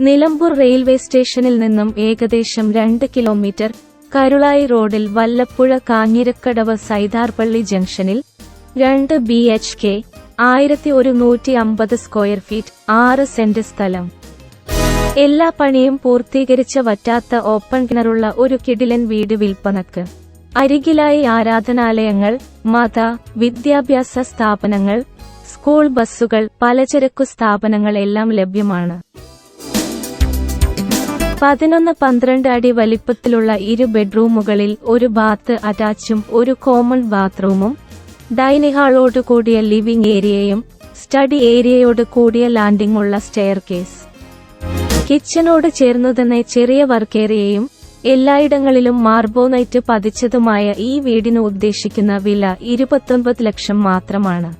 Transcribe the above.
Nilambur railway സ്റ്റേഷനിൽ നിന്നും ഏകദേശം 2 കിലോമീറ്റർ, കരുളായി റോഡിൽ വല്ലപ്പുഴ കാഞ്ഞിരക്കടവ് സൈതാർപള്ളി ജംഗ്ഷനിൽ 2 BHK 1150 സ്ക്വയർ ഫീറ്റ് 6 സെന്റ് സ്ഥലം. എല്ലാ പണിയും പൂർത്തീകരിച്ച വറ്റാത്ത ഓപ്പൺ കിണറുള്ള ഒരു കിടിലൻ വീട് വിൽപ്പനക്ക്. അരികിലായി ആരാധനാലയങ്ങൾ, മത, വിദ്യാഭ്യാസ സ്ഥാപനങ്ങൾ, സ്കൂൾ ബസ്സുകൾ, പലചരക്കു സ്ഥാപനങ്ങൾ എല്ലാം ലഭ്യമാണ്. 11-12 അടി വലിപ്പത്തിലുള്ള 2 ബെഡ്റൂമുകളിൽ 1 ബാത്ത് അറ്റാച്ചും 1 കോമൺ ബാത്റൂമും, ഡൈനിങ് ഹാളോട് കൂടിയ ലിവിംഗ് ഏരിയയും സ്റ്റഡി ഏരിയയോട് കൂടിയ ലാൻഡിംഗ് ഉള്ള സ്റ്റെയർകേസ്, കിച്ചനോട് ചേർന്നുതന്നെ ചെറിയ വർക്ക് ഏരിയയും, എല്ലായിടങ്ങളിലും മാർബോണൈറ്റ് പതിച്ചതുമായ ഈ വീടിന് ഉദ്ദേശിക്കുന്ന വില 29 ലക്ഷം മാത്രമാണ്.